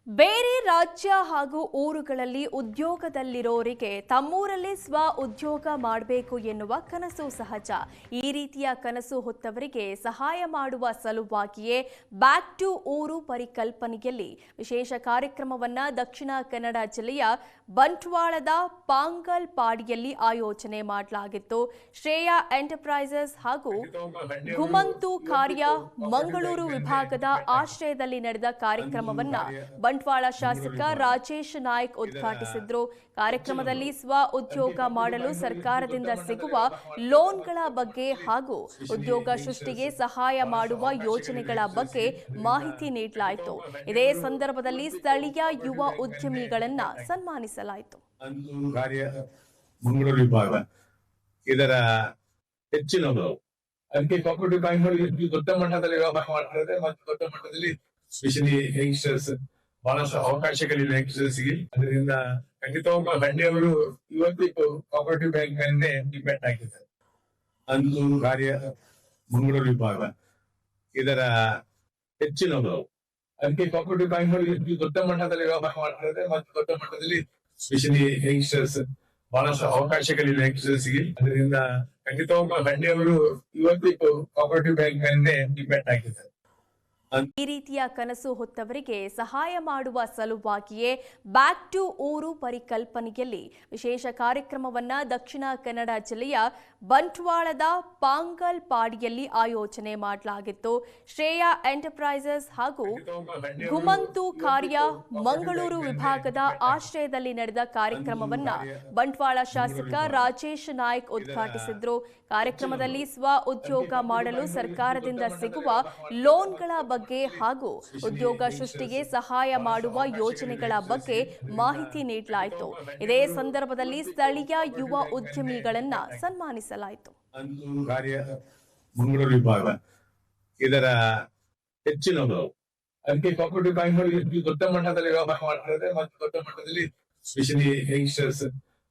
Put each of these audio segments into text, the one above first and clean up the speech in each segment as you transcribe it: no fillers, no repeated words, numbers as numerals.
ಬೇರೆ ರಾಜ್ಯ ಹಾಗೂ ಊರುಗಳಲ್ಲಿ ಉದ್ಯೋಗದಲ್ಲಿರೋರಿಗೆ ತಮ್ಮೂರಲ್ಲೇ ಸ್ವ ಉದ್ಯೋಗ ಮಾಡಬೇಕು ಎನ್ನುವ ಕನಸು ಸಹಜ. ಈ ರೀತಿಯ ಕನಸು ಹೊತ್ತವರಿಗೆ ಸಹಾಯ ಮಾಡುವ ಸಲುವಾಗಿಯೇ ಬ್ಯಾಕ್ ಟು ಊರು ಪರಿಕಲ್ಪನೆಯಲ್ಲಿ ವಿಶೇಷ ಕಾರ್ಯಕ್ರಮವನ್ನ ದಕ್ಷಿಣ ಕನ್ನಡ ಜಿಲ್ಲೆಯ ಬಂಟ್ವಾಳದ ಪಾಂಗಲ್ಪಾಡಿಯಲ್ಲಿ ಆಯೋಜನೆ ಮಾಡಲಾಗಿತ್ತು. ಶ್ರೇಯಾ ಎಂಟರ್ಪ್ರೈಸಸ್ ಹಾಗೂ ಗುಮಂತು ಕಾರ್ಯ ಮಂಗಳೂರು ವಿಭಾಗದ ಆಶ್ರಯದಲ್ಲಿ ನಡೆದ ಕಾರ್ಯಕ್ರಮವನ್ನ ಬಂಟ್ವಾಳ ಶಾಸಕ ರಾಜೇಶ್ ನಾಯ್ಕ್ ಉದ್ಘಾಟಿಸಿದ್ರು. ಕಾರ್ಯಕ್ರಮದಲ್ಲಿ ಸ್ವ ಉದ್ಯೋಗ ಮಾಡಲು ಸರ್ಕಾರದಿಂದ ಸಿಗುವ ಲೋನ್ಗಳ ಬಗ್ಗೆ ಹಾಗೂ ಉದ್ಯೋಗ ಸೃಷ್ಟಿಗೆ ಸಹಾಯ ಮಾಡುವ ಯೋಜನೆಗಳ ಬಗ್ಗೆ ಮಾಹಿತಿ ನೀಡಲಾಯಿತು. ಇದೇ ಸಂದರ್ಭದಲ್ಲಿ ಸ್ಥಳೀಯ ಯುವ ಉದ್ಯಮಿಗಳನ್ನ ಸನ್ಮಾನಿಸಲಾಯಿತು. ಮಂಗಳೂರು ವಿಭಾಗ ಇದರ ಹೆಚ್ಚಿನವರು ಅದಕ್ಕೆ ಕೋಆಪರೇಟಿವ್ ಬ್ಯಾಂಕ್ ದೊಡ್ಡ ಮಟ್ಟದಲ್ಲಿ ವ್ಯವಹಾರ ಮಾಡ್ತಾರೆ ಮತ್ತು ದೊಡ್ಡ ಮಟ್ಟದಲ್ಲಿ ಸ್ಪೆಷಲಿ ಯಂಗ್ಸ್ಟರ್ಸ್ ಬಹಳಷ್ಟು ಅವಕಾಶಗಳಿಲ್ಲ ಯಂಗ್ಸ್ಟರ್ಸ್ಗೆ. ಅದರಿಂದ ಖಂಡಿತವಾಗ್ಲೂ ಹಳ್ಳಿಯವರು ಇವತ್ತು ಕೋಆಪರೇಟಿವ್ ಬ್ಯಾಂಕ್ ಮೇಲೆ ಡಿಪೆಂಡ್ ಆಗಿದ್ದಾರೆ. ಅಂದು ಕಾರ್ಯ ಮಂಗಳೂರು ವಿಭಾಗ ಇದರ ಹೆಚ್ಚಿನವರು ಅದಕ್ಕೆ ಕೋಆಪರೇಟಿವ್ ಬ್ಯಾಂಕ್ ದೊಡ್ಡ ಮಟ್ಟದಲ್ಲಿ ವ್ಯವಹಾರ ಮಾಡ್ತಾರೆ ಮತ್ತು ದೊಡ್ಡ ಮಟ್ಟದಲ್ಲಿ ಸ್ಪೆಷಲಿ ಯಂಗ್ಸ್ಟರ್ಸ್ ಬಹಳಷ್ಟು ಅವಕಾಶಗಳಿಲ್ಲ ಯಂಗ್ಸ್ಟರ್ಸ್ಗೆ. ಅದರಿಂದ ಖಂಡಿತವಾಗ್ಲೂ ಹಳ್ಳಿಯವರು ಇವತ್ತು ಕೋಆಪರೇಟಿವ್ ಬ್ಯಾಂಕ್ ಮೇಲೆ ಡಿಪೆಂಡ್ ಆಗಿದ್ದಾರೆ. ಈ ರೀತಿಯ ಕನಸು ಹೊತ್ತವರಿಗೆ ಸಹಾಯ ಮಾಡುವ ಸಲುವಾಗಿಯೇ ಬ್ಯಾಕ್ ಟು ಊರು ಪರಿಕಲ್ಪನೆಯಲ್ಲಿ ವಿಶೇಷ ಕಾರ್ಯಕ್ರಮವನ್ನ ದಕ್ಷಿಣ ಕನ್ನಡ ಜಿಲ್ಲೆಯ ಬಂಟ್ವಾಳದ ಪಾಂಗಲ್ಪಾಡಿಯಲ್ಲಿ ಆಯೋಜನೆ ಮಾಡಲಾಗಿತ್ತು. ಶ್ರೇಯಾ ಎಂಟರ್ಪ್ರೈಸಸ್ ಹಾಗೂ ಗುಮಂತು ಕಾರ್ಯ ಮಂಗಳೂರು ವಿಭಾಗದ ಆಶ್ರಯದಲ್ಲಿ ನಡೆದ ಕಾರ್ಯಕ್ರಮವನ್ನ ಬಂಟ್ವಾಳ ಶಾಸಕ ರಾಜೇಶ್ ನಾಯ್ಕ್ ಉದ್ಘಾಟಿಸಿದ್ರು. ಕಾರ್ಯಕ್ರಮದಲ್ಲಿ ಸ್ವ ಉದ್ಯೋಗ ಮಾಡಲು ಸರ್ಕಾರದಿಂದ ಸಿಗುವ ಲೋನ್ಗಳ ಬಗ್ಗೆ ಹಾಗೂ ಉದ್ಯೋಗ ಸೃಷ್ಟಿಗೆ ಸಹಾಯ ಮಾಡುವ ಯೋಜನೆಗಳ ಬಗ್ಗೆ ಮಾಹಿತಿ ನೀಡಲಾಯಿತು. ಇದೇ ಸಂದರ್ಭದಲ್ಲಿ ಸ್ಥಳೀಯ ಯುವ ಉದ್ಯಮಿಗಳನ್ನ ಸನ್ಮಾನಿಸಲಾಯಿತು. ಮಂಗಳೂರು ವಿಭಾಗ ಇದರ ಹೆಚ್ಚಿನವರು ಅದಕ್ಕೆ ಕೋಆಪರೇಟಿವ್ ಬ್ಯಾಂಕ್ ದೊಡ್ಡ ಮಟ್ಟದಲ್ಲಿ ವ್ಯವಹಾರ ಮಾಡ್ತಾರೆ ಮತ್ತು ದೊಡ್ಡ ಮಟ್ಟದಲ್ಲಿ ಸ್ಪೆಷಲಿ ಯಂಗ್ಸ್ಟರ್ಸ್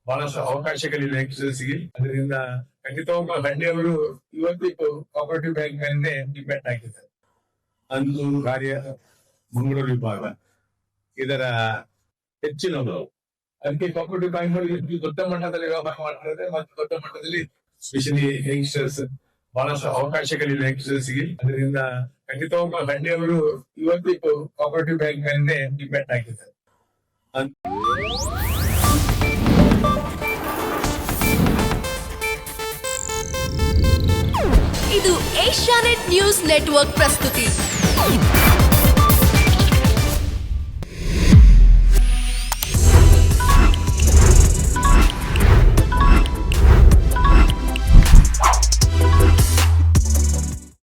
ಬಹಳಷ್ಟು ಅವಕಾಶಗಳಿಲ್ಲ ಯಂಗ್ಸ್ಟರ್ಸ್ಗೆ. ಅದರಿಂದ ಖಂಡಿತವಾಗ್ಲೂ ಹಳ್ಳಿಯವರು ಇವತ್ತು ಕೋಆಪರೇಟಿವ್ ಬ್ಯಾಂಕ್ ಮೇಲೆ ಡಿಪೆಂಡ್ ಆಗಿದ್ದಾರೆ. ಅಂದು ಕಾರ್ಯ ಮಂಗಳೂರು ವಿಭಾಗ ಇದರ ಹೆಚ್ಚಿನವರು ಅದಕ್ಕೆ ಕೋಆಪರೇಟಿವ್ ಬ್ಯಾಂಕ್ ದೊಡ್ಡ ಮಟ್ಟದಲ್ಲಿ ವ್ಯವಹಾರ ಮಾಡ್ತಾರೆ ಮತ್ತು ದೊಡ್ಡ ಮಟ್ಟದಲ್ಲಿ ಸ್ಪೆಷಲಿ ಯಂಗ್ಸ್ಟರ್ಸ್ ಬಹಳಷ್ಟು ಅವಕಾಶಗಳಿಲ್ಲ ಯಂಗ್ಸ್ಟರ್ಸ್ಗೆ. ಅದರಿಂದ ಖಂಡಿತವಾಗ್ಲೂ ಹಳ್ಳಿಯವರು ಇವತ್ತು ಕೋಆಪರೇಟಿವ್ ಬ್ಯಾಂಕ್ ಮೇಲೆ ಡಿಪೆಂಡ್ ಆಗಿದ್ದಾರೆ. ಇದು ಏಷ್ಯಾನೆಟ್ ನ್ಯೂಸ್ ನೆಟ್ವರ್ಕ್ ಪ್ರಸ್ತುತಿ.